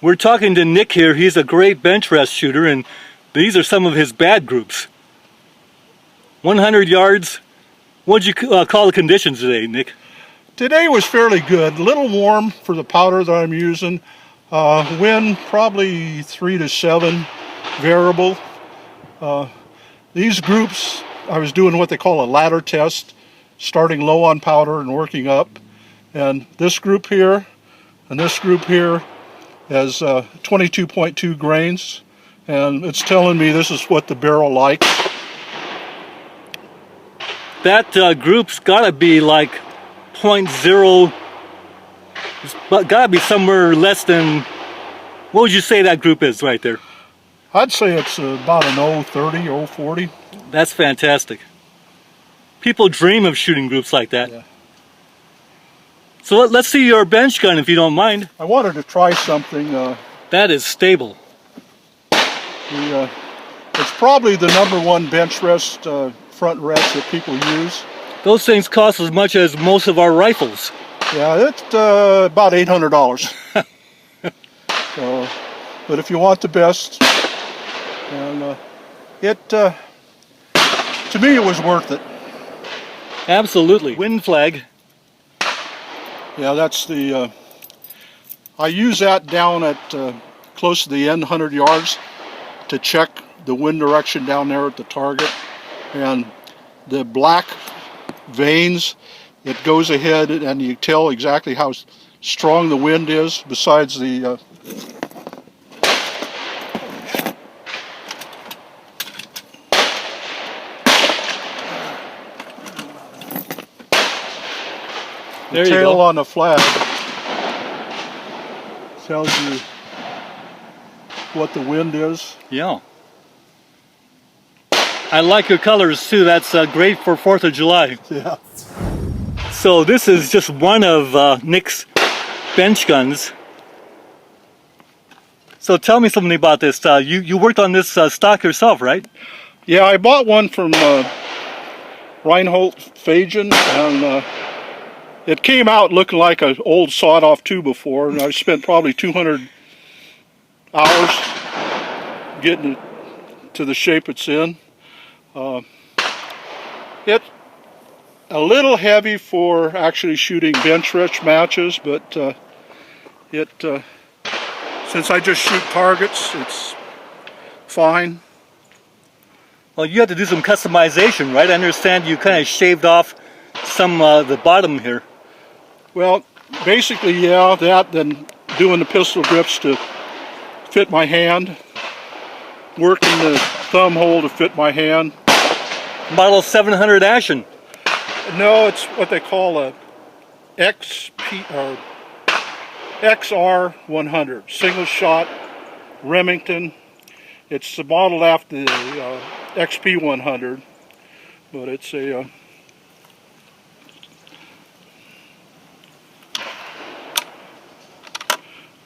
We're talking to Nick here. He's a great Benchrest shooter, and these are some of his bad groups. 100 yards. What'd you call the conditions today, Nick? Today was fairly good. A little warm for the powder that I'm using. Wind probably 3 to 7 variable. These groups, I was doing what they call a ladder test, starting low on powder and working up. And this group here and this group here has 22.2 grains, and it's telling me this is what the barrel likes. That group's gotta be like 0.0, it's gotta be somewhere less than, what would you say that group is right there? I'd say it's about an 0.30 or 0.40. That's fantastic. People dream of shooting groups like that. Yeah. So let's see your bench gun if you don't mind. I wanted to try something. That is stable. It's probably the #1 Benchrest front rest that people use. Those things cost as much as most of our rifles. Yeah, it's about $800. So, but if you want the best, and to me it was worth it. Absolutely. Wind flag. Yeah, that's the, I use that down at close to the end 100 yards to check the wind direction down there at the target. And the black veins, it goes ahead and you tell exactly how strong the wind is besides the tail on the flag tells you what the wind is. Yeah. I like your colors too. That's great for 4th of July. Yeah. So this is just one of Nick's bench guns. So tell me something about this. You worked on this stock yourself, right? Yeah, I bought one from Reinhold Fagen, and it came out looking like an old sawed-off 2x4, and I spent probably 200 hours getting it to the shape it's in. It's a little heavy for actually shooting Benchrest matches, but since I just shoot targets, it's fine. Well, you had to do some customization, right? I understand you kind of shaved off some the bottom here. Well, basically, yeah, that, then doing the pistol grips to fit my hand, working the thumb hole to fit my hand. Model 700 Ashen. No, it's what they call a XR 100, single shot Remington. It's modeled after the XP 100, but it's a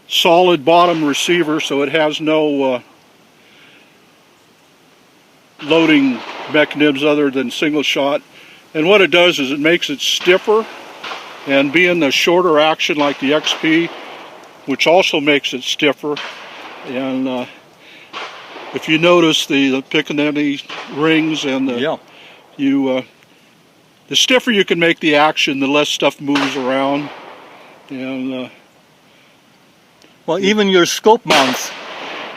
solid bottom receiver, so it has no loading mechanisms other than single shot. And what it does is it makes it stiffer, and being the shorter action like the XP, which also makes it stiffer. And if you notice the piccaninny rings and the the stiffer you can make the action, the less stuff moves around. And well, even your scope mounts,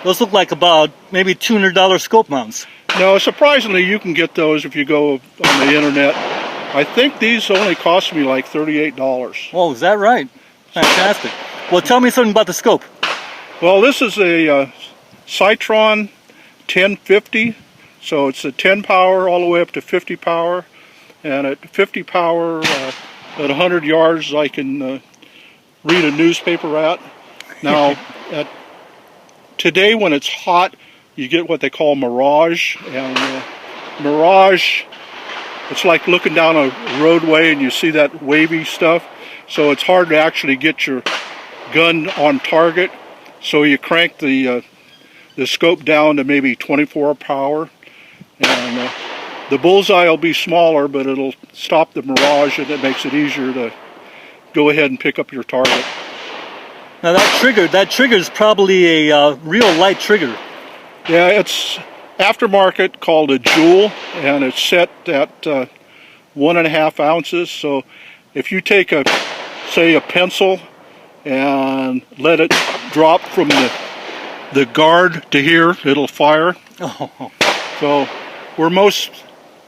those look like about maybe $200 scope mounts. No, surprisingly, you can get those if you go on the internet. I think these only cost me like $38. Oh, is that right? Fantastic. Well, tell me something about the scope. Well, this is a Citron 1050, so it's a 10 power all the way up to 50 power. And at 50 power, at 100 yards, I can read a newspaper at. Now, today when it's hot, you get what they call mirage, and mirage, it's like looking down a roadway and you see that wavy stuff, so it's hard to actually get your gun on target, so you crank the scope down to maybe 24 power, and the bullseye will be smaller, but it'll stop the mirage, and it makes it easier to go ahead and pick up your target. Now that trigger is probably a real light trigger. Yeah, it's aftermarket called a Jewel, and it's set at 1.5 ounces. So if you take say a pencil and let it drop from the guard to here, it'll fire. Oh. So where most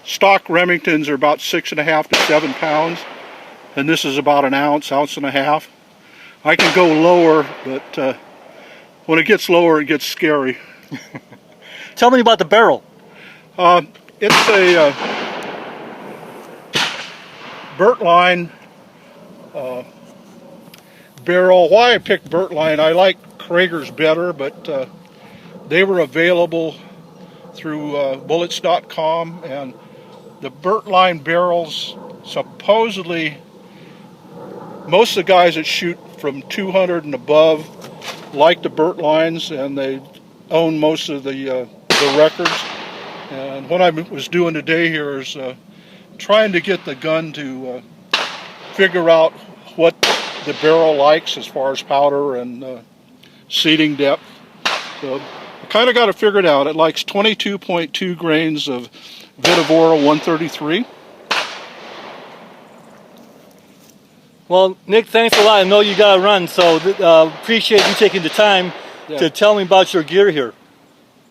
stock Remingtons are about 6.5 to 7 pounds, and this is about an ounce, ounce and a half. I can go lower, but when it gets lower, it gets scary. Tell me about the barrel. It's a Bertline barrel. Why I picked Bertline, I like Krager's better, but they were available through bullets.com, and the Bertline barrels, supposedly most of the guys that shoot from 200 and above like the Bertlines, and they own most of the records. And what I was doing today here is trying to get the gun to figure out what the barrel likes as far as powder and seating depth. So I kind of got it figured out. It likes 22.2 grains of Vitavora 133. Well, Nick, thanks a lot. I know you got to run, so appreciate you taking the time to tell me about your gear here.